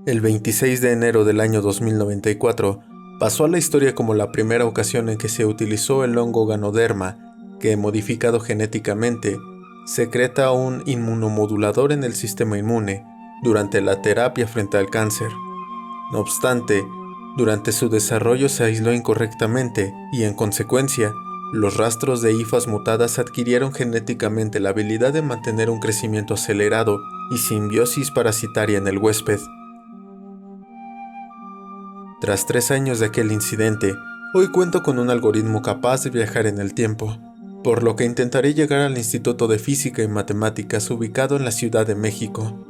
El 26 de enero del año 2094 pasó a la historia como la primera ocasión en que se utilizó el hongo Ganoderma, que, modificado genéticamente, secreta un inmunomodulador en el sistema inmune durante la terapia frente al cáncer. No obstante, durante su desarrollo se aisló incorrectamente y, en consecuencia, los rastros de hifas mutadas adquirieron genéticamente la habilidad de mantener un crecimiento acelerado y simbiosis parasitaria en el huésped. Tras 3 años de aquel incidente, hoy cuento con un algoritmo capaz de viajar en el tiempo, por lo que intentaré llegar al Instituto de Física y Matemáticas ubicado en la Ciudad de México.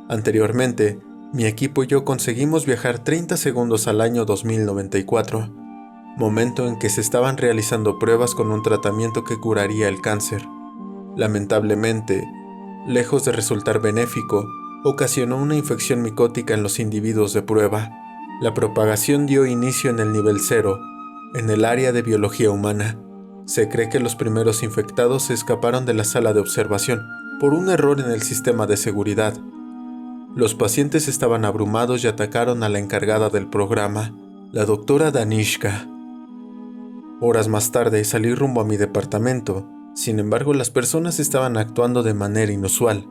Anteriormente, mi equipo y yo conseguimos viajar 30 segundos al año 2094, momento en que se estaban realizando pruebas con un tratamiento que curaría el cáncer. Lamentablemente, lejos de resultar benéfico, ocasionó una infección micótica en los individuos de prueba. La propagación dio inicio en el nivel 0, en el área de biología humana. Se cree que los primeros infectados se escaparon de la sala de observación por un error en el sistema de seguridad. Los pacientes estaban abrumados y atacaron a la encargada del programa, la doctora Danishka. Horas más tarde salí rumbo a mi departamento. Sin embargo, las personas estaban actuando de manera inusual.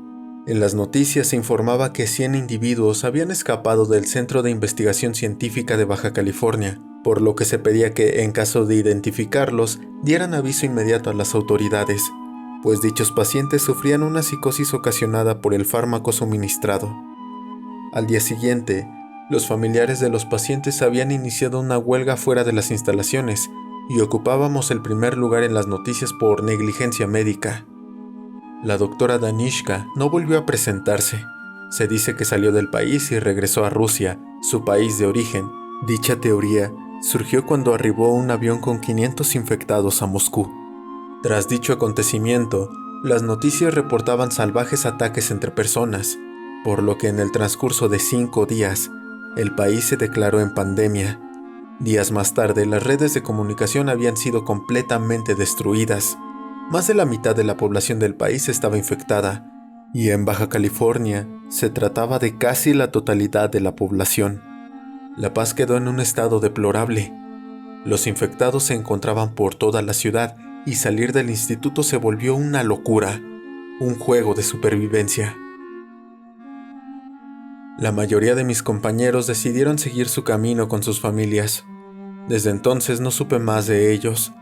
En las noticias se informaba que 100 individuos habían escapado del Centro de Investigación Científica de Baja California, por lo que se pedía que, en caso de identificarlos, dieran aviso inmediato a las autoridades, pues dichos pacientes sufrían una psicosis ocasionada por el fármaco suministrado. Al día siguiente, los familiares de los pacientes habían iniciado una huelga fuera de las instalaciones y ocupábamos el primer lugar en las noticias por negligencia médica. La doctora Danishka no volvió a presentarse. Se dice que salió del país y regresó a Rusia, su país de origen. Dicha teoría surgió cuando arribó un avión con 500 infectados a Moscú. Tras dicho acontecimiento, las noticias reportaban salvajes ataques entre personas, por lo que en el transcurso de 5 días, el país se declaró en pandemia. Días más tarde, las redes de comunicación habían sido completamente destruidas. Más de la mitad de la población del país estaba infectada, y en Baja California se trataba de casi la totalidad de la población. La paz quedó en un estado deplorable. Los infectados se encontraban por toda la ciudad y salir del instituto se volvió una locura, un juego de supervivencia. La mayoría de mis compañeros decidieron seguir su camino con sus familias. Desde entonces no supe más de ellos.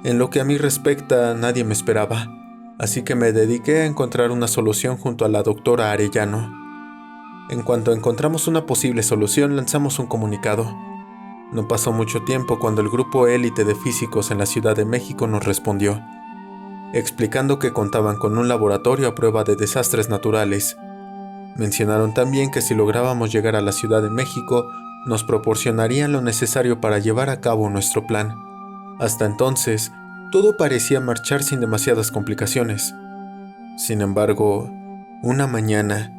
En lo que a mí respecta, nadie me esperaba, así que me dediqué a encontrar una solución junto a la doctora Arellano. En cuanto encontramos una posible solución, lanzamos un comunicado. No pasó mucho tiempo cuando el grupo élite de físicos en la Ciudad de México nos respondió, explicando que contaban con un laboratorio a prueba de desastres naturales. Mencionaron también que si lográbamos llegar a la Ciudad de México, nos proporcionarían lo necesario para llevar a cabo nuestro plan. Hasta entonces, todo parecía marchar sin demasiadas complicaciones. Sin embargo, una mañana,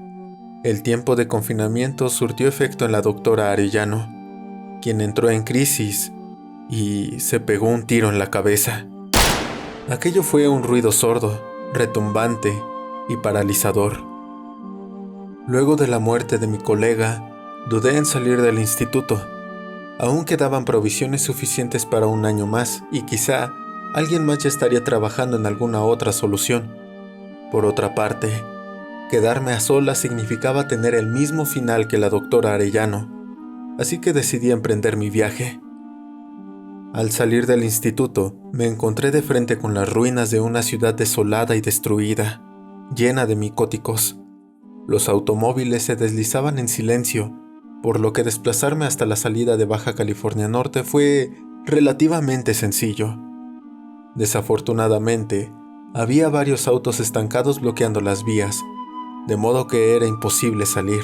el tiempo de confinamiento surtió efecto en la doctora Arellano, quien entró en crisis y se pegó un tiro en la cabeza. Aquello fue un ruido sordo, retumbante y paralizador. Luego de la muerte de mi colega, dudé en salir del instituto. Aún quedaban provisiones suficientes para un año más y quizá alguien más ya estaría trabajando en alguna otra solución. Por otra parte, quedarme a solas significaba tener el mismo final que la doctora Arellano, así que decidí emprender mi viaje. Al salir del instituto, me encontré de frente con las ruinas de una ciudad desolada y destruida, llena de micóticos. Los automóviles se deslizaban en silencio, por lo que desplazarme hasta la salida de Baja California Norte fue relativamente sencillo. Desafortunadamente, había varios autos estancados bloqueando las vías, de modo que era imposible salir.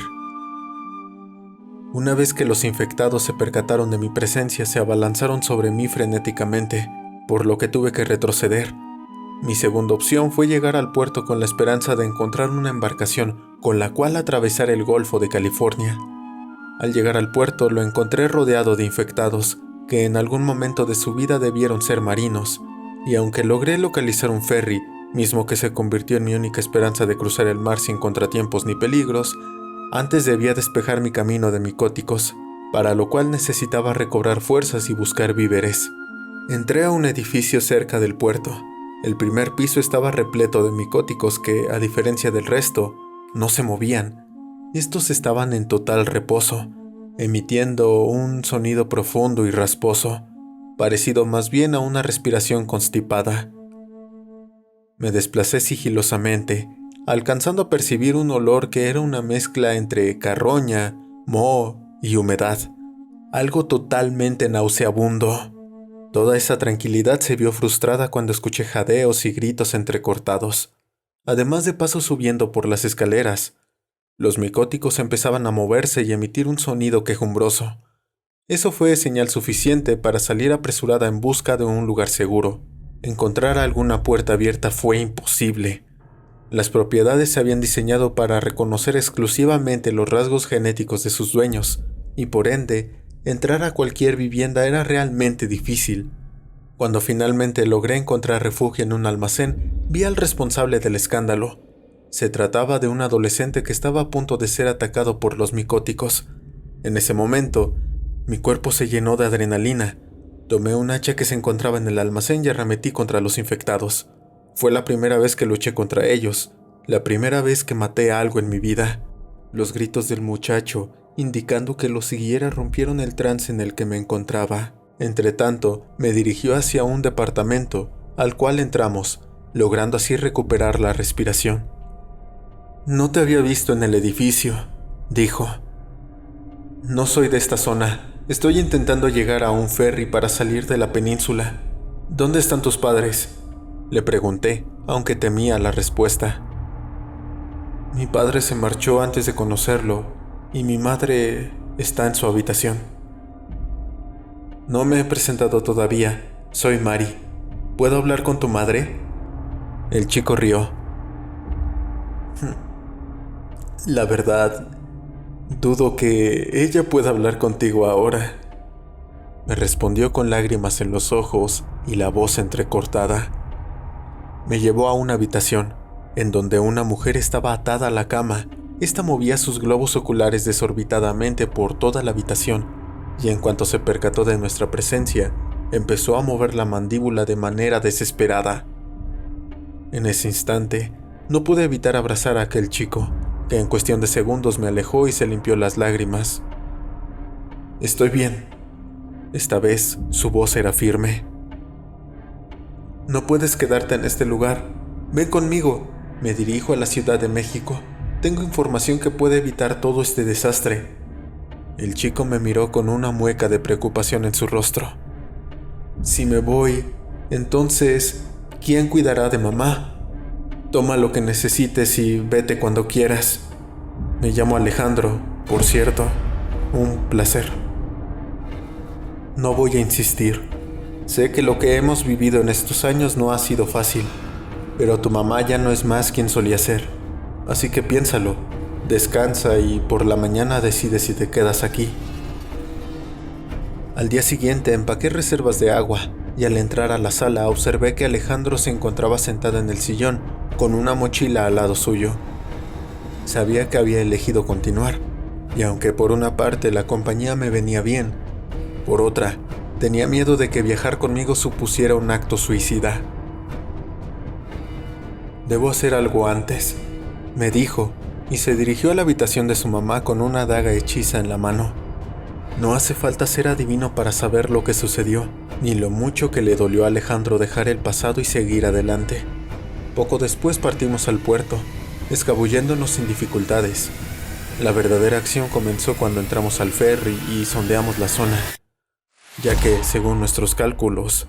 Una vez que los infectados se percataron de mi presencia, se abalanzaron sobre mí frenéticamente, por lo que tuve que retroceder. Mi segunda opción fue llegar al puerto con la esperanza de encontrar una embarcación con la cual atravesar el Golfo de California. Al llegar al puerto lo encontré rodeado de infectados, que en algún momento de su vida debieron ser marinos, y aunque logré localizar un ferry, mismo que se convirtió en mi única esperanza de cruzar el mar sin contratiempos ni peligros, Antes debía despejar mi camino de micóticos, para lo cual necesitaba recobrar fuerzas y buscar víveres. Entré a un edificio cerca del puerto. El primer piso estaba repleto de micóticos que, a diferencia del resto, no se movían. Estos estaban en total reposo, emitiendo un sonido profundo y rasposo, parecido más bien a una respiración constipada. Me desplacé sigilosamente, alcanzando a percibir un olor que era una mezcla entre carroña, moho y humedad, algo totalmente nauseabundo. Toda esa tranquilidad se vio frustrada cuando escuché jadeos y gritos entrecortados, además de pasos subiendo por las escaleras. Los micóticos empezaban a moverse y emitir un sonido quejumbroso. Eso fue señal suficiente para salir apresurada en busca de un lugar seguro. Encontrar alguna puerta abierta fue imposible. Las propiedades se habían diseñado para reconocer exclusivamente los rasgos genéticos de sus dueños, y por ende, entrar a cualquier vivienda era realmente difícil. Cuando finalmente logré encontrar refugio en un almacén, vi al responsable del escándalo. Se trataba de un adolescente que estaba a punto de ser atacado por los micóticos. En ese momento, mi cuerpo se llenó de adrenalina. Tomé un hacha que se encontraba en el almacén y arremetí contra los infectados. Fue la primera vez que luché contra ellos, la primera vez que maté a algo en mi vida. Los gritos del muchacho, indicando que lo siguiera, rompieron el trance en el que me encontraba. Entretanto, me dirigió hacia un departamento, al cual entramos, logrando así recuperar la respiración. «No te había visto en el edificio», dijo. «No soy de esta zona. Estoy intentando llegar a un ferry para salir de la península. ¿Dónde están tus padres?», le pregunté, aunque temía la respuesta. «Mi padre se marchó antes de conocerlo, y mi madre está en su habitación». «No me he presentado todavía. Soy Mari. ¿Puedo hablar con tu madre?». El chico rió. «La verdad, dudo que ella pueda hablar contigo ahora», me respondió con lágrimas en los ojos y la voz entrecortada. Me llevó a una habitación, en donde una mujer estaba atada a la cama. Esta movía sus globos oculares desorbitadamente por toda la habitación, y en cuanto se percató de nuestra presencia, empezó a mover la mandíbula de manera desesperada. En ese instante, no pude evitar abrazar a aquel chico, que en cuestión de segundos me alejó y se limpió las lágrimas. «Estoy bien». Esta vez su voz era firme. «No puedes quedarte en este lugar. Ven conmigo. Me dirijo a la Ciudad de México. Tengo información que puede evitar todo este desastre». El chico me miró con una mueca de preocupación en su rostro. «Si me voy, entonces, ¿quién cuidará de mamá? Toma lo que necesites y vete cuando quieras. Me llamo Alejandro, por cierto. Un placer». No voy a insistir. Sé que lo que hemos vivido en estos años no ha sido fácil, pero tu mamá ya no es más quien solía ser. Así que piénsalo, descansa y por la mañana decides si te quedas aquí. Al día siguiente empaqué reservas de agua y al entrar a la sala observé que Alejandro se encontraba sentado en el sillón con una mochila al lado suyo. Sabía que había elegido continuar, y aunque por una parte la compañía me venía bien, por otra, tenía miedo de que viajar conmigo supusiera un acto suicida. «Debo hacer algo antes», me dijo, y se dirigió a la habitación de su mamá con una daga hechiza en la mano. No hace falta ser adivino para saber lo que sucedió, ni lo mucho que le dolió a Alejandro dejar el pasado y seguir adelante. Poco después partimos al puerto, escabulléndonos sin dificultades. La verdadera acción comenzó cuando entramos al ferry y sondeamos la zona, ya que, según nuestros cálculos,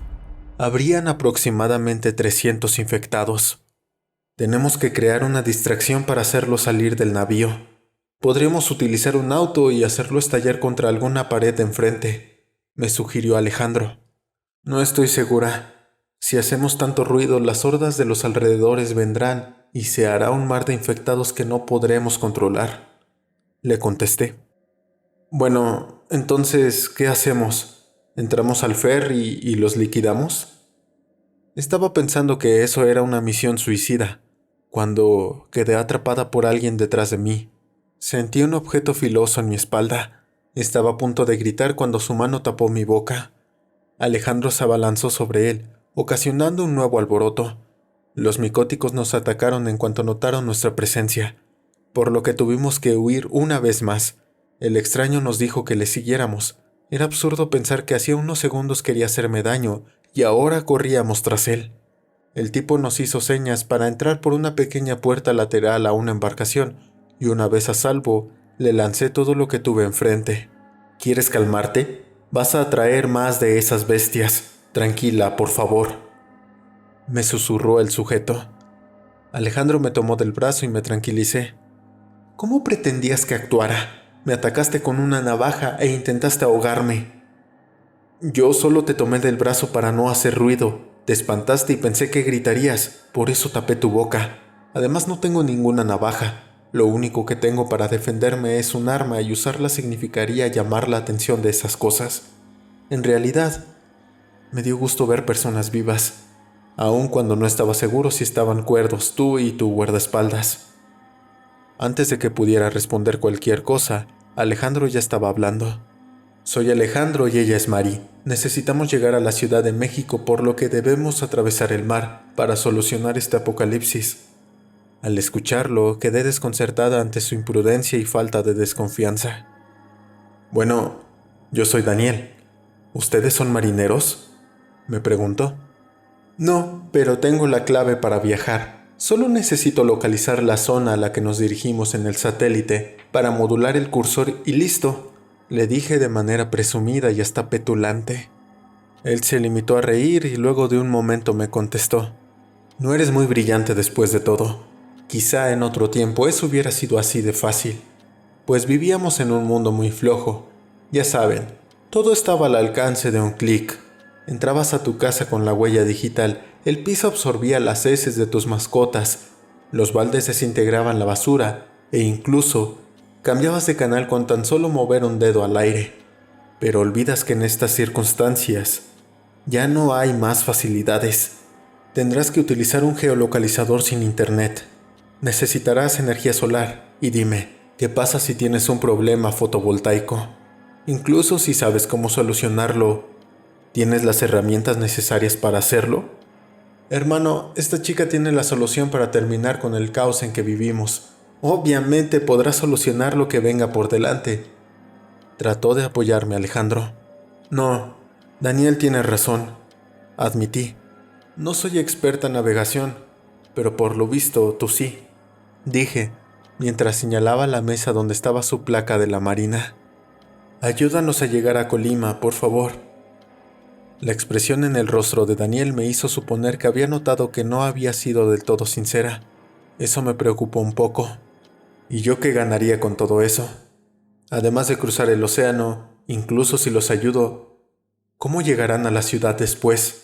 habrían aproximadamente 300 infectados. «Tenemos que crear una distracción para hacerlo salir del navío. Podríamos utilizar un auto y hacerlo estallar contra alguna pared de enfrente», me sugirió Alejandro. «No estoy segura. Si hacemos tanto ruido, las hordas de los alrededores vendrán y se hará un mar de infectados que no podremos controlar», le contesté. «Bueno, entonces, ¿qué hacemos? ¿Entramos al ferry y los liquidamos?». Estaba pensando que eso era una misión suicida, cuando quedé atrapada por alguien detrás de mí. Sentí un objeto filoso en mi espalda. Estaba a punto de gritar cuando su mano tapó mi boca. Alejandro se abalanzó sobre él, ocasionando un nuevo alboroto. Los micóticos nos atacaron en cuanto notaron nuestra presencia, por lo que tuvimos que huir una vez más. El extraño nos dijo que le siguiéramos. Era absurdo pensar que hacía unos segundos quería hacerme daño y ahora corríamos tras él. El tipo nos hizo señas para entrar por una pequeña puerta lateral a una embarcación y una vez a salvo, le lancé todo lo que tuve enfrente. ¿Quieres calmarte? Vas a atraer más de esas bestias. Tranquila, por favor, me susurró el sujeto. Alejandro me tomó del brazo y me tranquilicé. ¿Cómo pretendías que actuara? Me atacaste con una navaja e intentaste ahogarme. Yo solo te tomé del brazo para no hacer ruido. Te espantaste y pensé que gritarías, por eso tapé tu boca. Además no tengo ninguna navaja. Lo único que tengo para defenderme es un arma y usarla significaría llamar la atención de esas cosas. En realidad, me dio gusto ver personas vivas, aun cuando no estaba seguro si estaban cuerdos tú y tu guardaespaldas. Antes de que pudiera responder cualquier cosa, Alejandro ya estaba hablando. Soy Alejandro y ella es Mari. Necesitamos llegar a la Ciudad de México, por lo que debemos atravesar el mar para solucionar este apocalipsis. Al escucharlo, quedé desconcertada ante su imprudencia y falta de desconfianza. Bueno, yo soy Daniel. ¿Ustedes son marineros?, me preguntó. No, pero tengo la clave para viajar. Solo necesito localizar la zona a la que nos dirigimos en el satélite para modular el cursor y listo, le dije de manera presumida y hasta petulante. Él se limitó a reír y luego de un momento me contestó. No eres muy brillante después de todo. Quizá en otro tiempo eso hubiera sido así de fácil, pues vivíamos en un mundo muy flojo. Ya saben, todo estaba al alcance de un clic. Entrabas a tu casa con la huella digital, el piso absorbía las heces de tus mascotas, los baldes desintegraban la basura e incluso cambiabas de canal con tan solo mover un dedo al aire. Pero olvidas que en estas circunstancias ya no hay más facilidades. Tendrás que utilizar un geolocalizador sin internet. Necesitarás energía solar y dime, ¿qué pasa si tienes un problema fotovoltaico? Incluso si sabes cómo solucionarlo, ¿tienes las herramientas necesarias para hacerlo? Hermano, esta chica tiene la solución para terminar con el caos en que vivimos. Obviamente podrá solucionar lo que venga por delante. Trató de apoyarme Alejandro. No, Daniel tiene razón, admití. No soy experta en navegación, pero por lo visto tú sí, dije, mientras señalaba la mesa donde estaba su placa de la Marina. Ayúdanos a llegar a Colima, por favor. La expresión en el rostro de Daniel me hizo suponer que había notado que no había sido del todo sincera. Eso me preocupó un poco. ¿Y yo qué ganaría con todo eso? Además de cruzar el océano, incluso si los ayudo, ¿cómo llegarán a la ciudad después?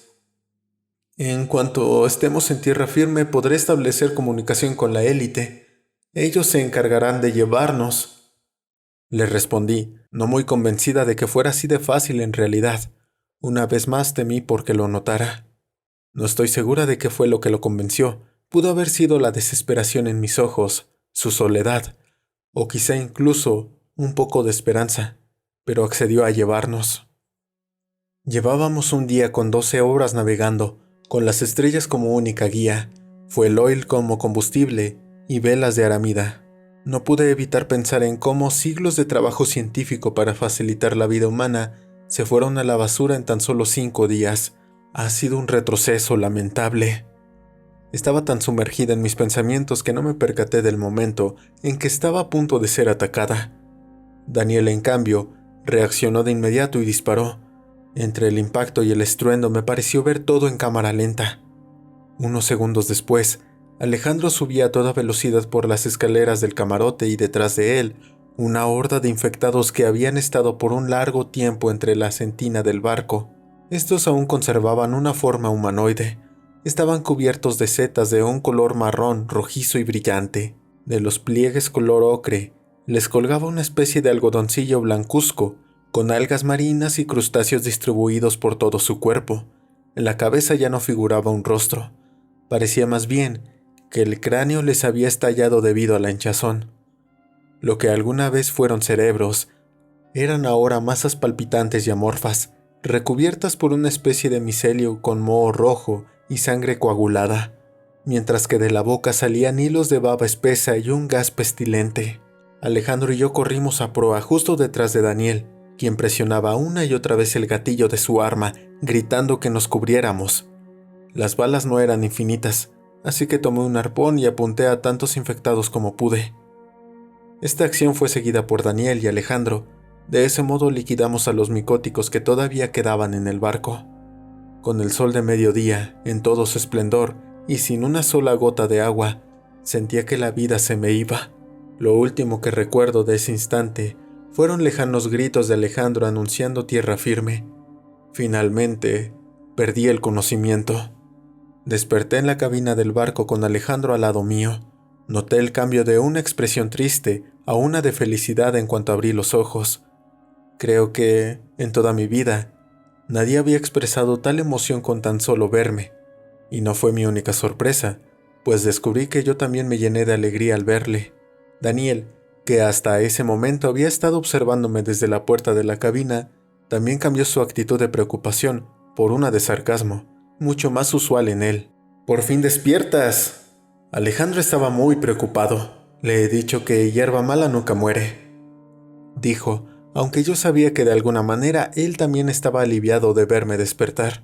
En cuanto estemos en tierra firme, podré establecer comunicación con la élite. Ellos se encargarán de llevarnos. Le respondí, no muy convencida de que fuera así de fácil en realidad. Una vez más temí porque lo notara. No estoy segura de qué fue lo que lo convenció. Pudo haber sido la desesperación en mis ojos, su soledad, o quizá incluso un poco de esperanza, pero accedió a llevarnos. Llevábamos un día con 12 horas navegando, con las estrellas como única guía, fuel oil como combustible y velas de aramida. No pude evitar pensar en cómo siglos de trabajo científico para facilitar la vida humana se fueron a la basura en tan solo 5 días. Ha sido un retroceso lamentable. Estaba tan sumergida en mis pensamientos que no me percaté del momento en que estaba a punto de ser atacada. Daniel, en cambio, reaccionó de inmediato y disparó. Entre el impacto y el estruendo me pareció ver todo en cámara lenta. Unos segundos después, Alejandro subía a toda velocidad por las escaleras del camarote y detrás de él, una horda de infectados que habían estado por un largo tiempo entre la sentina del barco. Estos aún conservaban una forma humanoide. Estaban cubiertos de setas de un color marrón, rojizo y brillante. De los pliegues color ocre les colgaba una especie de algodoncillo blancuzco, con algas marinas y crustáceos distribuidos por todo su cuerpo. En la cabeza ya no figuraba un rostro. Parecía más bien que el cráneo les había estallado debido a la hinchazón. Lo que alguna vez fueron cerebros, eran ahora masas palpitantes y amorfas, recubiertas por una especie de micelio con moho rojo y sangre coagulada, mientras que de la boca salían hilos de baba espesa y un gas pestilente. Alejandro y yo corrimos a proa justo detrás de Daniel, quien presionaba una y otra vez el gatillo de su arma, gritando que nos cubriéramos. Las balas no eran infinitas, así que tomé un arpón y apunté a tantos infectados como pude. Esta acción fue seguida por Daniel y Alejandro. De ese modo liquidamos a los micóticos que todavía quedaban en el barco. Con el sol de mediodía, en todo su esplendor y sin una sola gota de agua, sentía que la vida se me iba. Lo último que recuerdo de ese instante fueron lejanos gritos de Alejandro anunciando tierra firme. Finalmente, perdí el conocimiento. Desperté en la cabina del barco con Alejandro al lado mío. Noté el cambio de una expresión triste a una de felicidad en cuanto abrí los ojos. Creo que, en toda mi vida, nadie había expresado tal emoción con tan solo verme. Y no fue mi única sorpresa, pues descubrí que yo también me llené de alegría al verle. Daniel, que hasta ese momento había estado observándome desde la puerta de la cabina, también cambió su actitud de preocupación por una de sarcasmo, mucho más usual en él. «¡Por fin despiertas!». Alejandro estaba muy preocupado. «Le he dicho que hierba mala nunca muere», dijo, aunque yo sabía que de alguna manera él también estaba aliviado de verme despertar.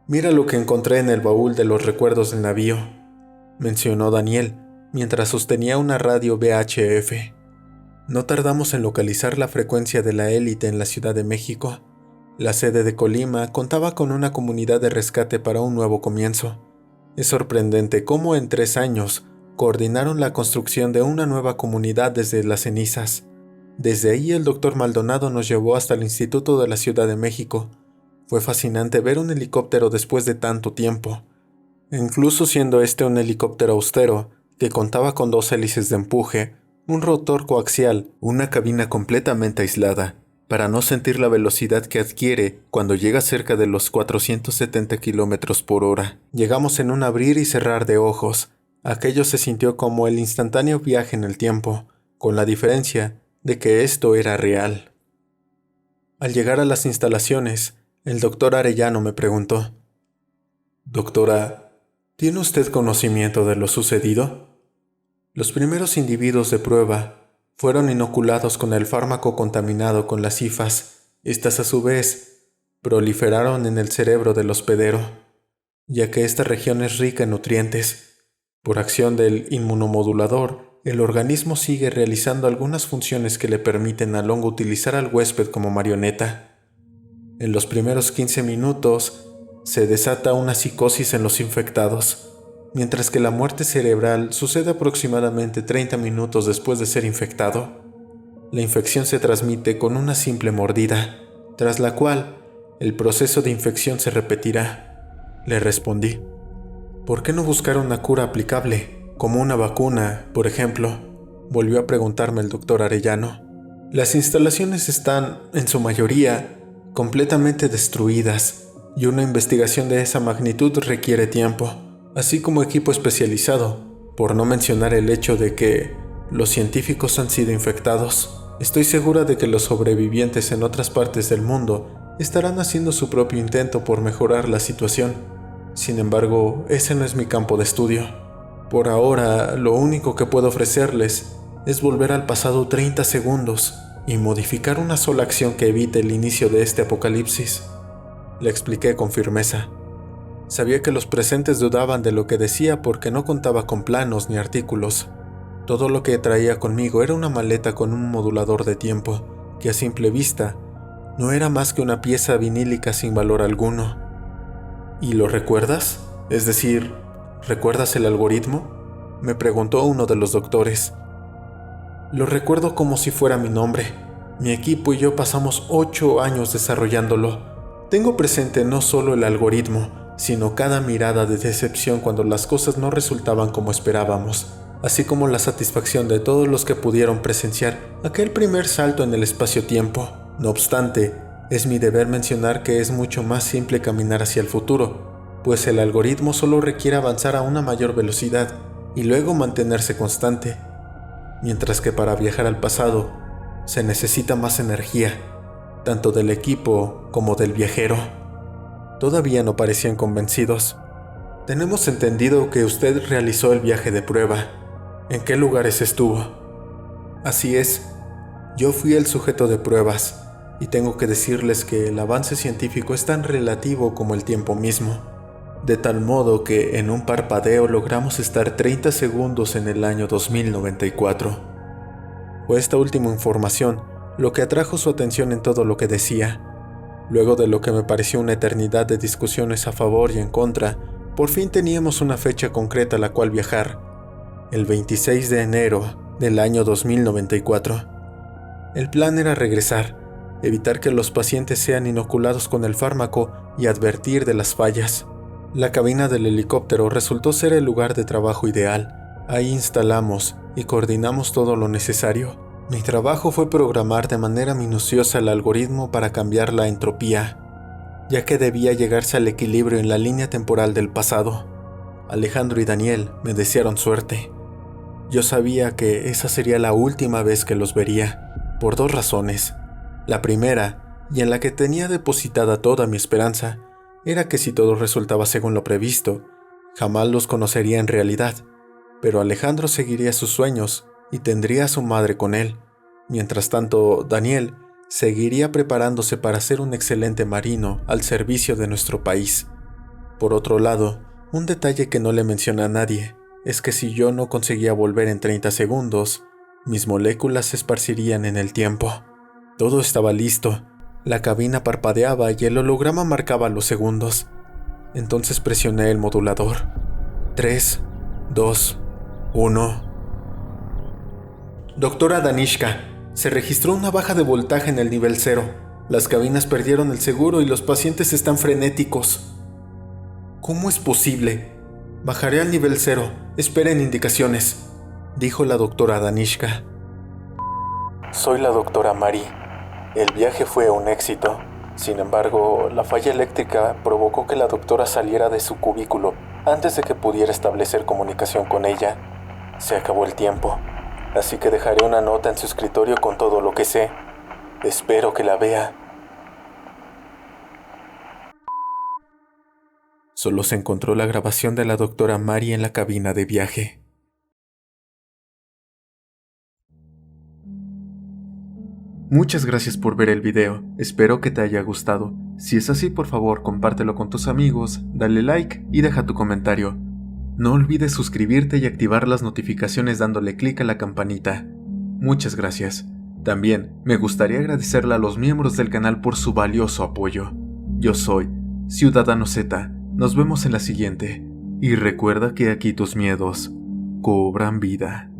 «Mira lo que encontré en el baúl de los recuerdos del navío», mencionó Daniel, mientras sostenía una radio VHF. No tardamos en localizar la frecuencia de la élite en la Ciudad de México. La sede de Colima contaba con una comunidad de rescate para un nuevo comienzo. Es sorprendente cómo en 3 años coordinaron la construcción de una nueva comunidad desde las cenizas. Desde ahí el Dr. Maldonado nos llevó hasta el Instituto de la Ciudad de México. Fue fascinante ver un helicóptero después de tanto tiempo. Incluso siendo este un helicóptero austero, que contaba con 2 hélices de empuje, un rotor coaxial, una cabina completamente aislada, para no sentir la velocidad que adquiere cuando llega cerca de los 470 km por hora. Llegamos en un abrir y cerrar de ojos. Aquello se sintió como el instantáneo viaje en el tiempo, con la diferencia de que esto era real. Al llegar a las instalaciones, el doctor Arellano me preguntó: «Doctora, ¿tiene usted conocimiento de lo sucedido?». Los primeros individuos de prueba fueron inoculados con el fármaco contaminado con las hifas. Estas a su vez proliferaron en el cerebro del hospedero, ya que esta región es rica en nutrientes. Por acción del inmunomodulador, el organismo sigue realizando algunas funciones que le permiten a Longo utilizar al huésped como marioneta. En los primeros 15 minutos se desata una psicosis en los infectados, mientras que la muerte cerebral sucede aproximadamente 30 minutos después de ser infectado. La infección se transmite con una simple mordida, tras la cual el proceso de infección se repetirá. Le respondí: «¿Por qué no buscar una cura aplicable, como una vacuna, por ejemplo?», volvió a preguntarme el doctor Arellano. «Las instalaciones están, en su mayoría, completamente destruidas, y una investigación de esa magnitud requiere tiempo, así como equipo especializado, por no mencionar el hecho de que los científicos han sido infectados. Estoy segura de que los sobrevivientes en otras partes del mundo estarán haciendo su propio intento por mejorar la situación. Sin embargo, ese no es mi campo de estudio. Por ahora, lo único que puedo ofrecerles es volver al pasado 30 segundos y modificar una sola acción que evite el inicio de este apocalipsis», le expliqué con firmeza. Sabía que los presentes dudaban de lo que decía porque no contaba con planos ni artículos. Todo lo que traía conmigo era una maleta con un modulador de tiempo, que a simple vista no era más que una pieza vinílica sin valor alguno. «¿Y lo recuerdas? Es decir, ¿recuerdas el algoritmo?», me preguntó uno de los doctores. «Lo recuerdo como si fuera mi nombre. Mi equipo y yo pasamos 8 años desarrollándolo. Tengo presente no solo el algoritmo, sino cada mirada de decepción cuando las cosas no resultaban como esperábamos, así como la satisfacción de todos los que pudieron presenciar aquel primer salto en el espacio-tiempo. No obstante, es mi deber mencionar que es mucho más simple caminar hacia el futuro, pues el algoritmo solo requiere avanzar a una mayor velocidad y luego mantenerse constante. mientras que para viajar al pasado se necesita más energía, tanto del equipo como del viajero. Todavía no parecían convencidos. Tenemos entendido que usted realizó el viaje de prueba. ¿En qué lugares estuvo? Así es, yo fui el sujeto de pruebas, y tengo que decirles que el avance científico es tan relativo como el tiempo mismo, de tal modo que en un parpadeo logramos estar 30 segundos en el año 2094. Fue esta última información lo que atrajo su atención en todo lo que decía. Luego de lo que me pareció una eternidad de discusiones a favor y en contra, por fin teníamos una fecha concreta a la cual viajar, el 26 de enero del año 2094. El plan era regresar, evitar que los pacientes sean inoculados con el fármaco y advertir de las fallas. La cabina del helicóptero resultó ser el lugar de trabajo ideal. Ahí instalamos y coordinamos todo lo necesario. Mi trabajo fue programar de manera minuciosa el algoritmo para cambiar la entropía, ya que debía llegarse al equilibrio en la línea temporal del pasado. Alejandro y Daniel me desearon suerte. Yo sabía que esa sería la última vez que los vería, por dos razones. La primera, y en la que tenía depositada toda mi esperanza, era que si todo resultaba según lo previsto, jamás los conocería en realidad, pero Alejandro seguiría sus sueños y tendría a su madre con él. Mientras tanto, Daniel seguiría preparándose para ser un excelente marino al servicio de nuestro país. Por otro lado, un detalle que no le menciona a nadie es que si yo no conseguía volver en 30 segundos, mis moléculas se esparcirían en el tiempo. Todo estaba listo, la cabina parpadeaba y el holograma marcaba los segundos. Entonces presioné el modulador. 3, 2, 1. Doctora Danishka, se registró una baja de voltaje en el nivel 0. Las cabinas perdieron el seguro y los pacientes están frenéticos. ¿Cómo es posible? Bajaré al nivel 0. Esperen indicaciones, dijo la doctora Danishka. Soy la doctora Mari. El viaje fue un éxito. Sin embargo, la falla eléctrica provocó que la doctora saliera de su cubículo antes de que pudiera establecer comunicación con ella. Se acabó el tiempo, así que dejaré una nota en su escritorio con todo lo que sé. Espero que la vea. Solo se encontró la grabación de la doctora Mari en la cabina de viaje. Muchas gracias por ver el video, espero que te haya gustado. Si es así, por favor, compártelo con tus amigos, dale like y deja tu comentario. No olvides suscribirte y activar las notificaciones dándole clic a la campanita. Muchas gracias. También me gustaría agradecerle a los miembros del canal por su valioso apoyo. Yo soy Ciudadano Z, nos vemos en la siguiente. Y recuerda que aquí tus miedos cobran vida.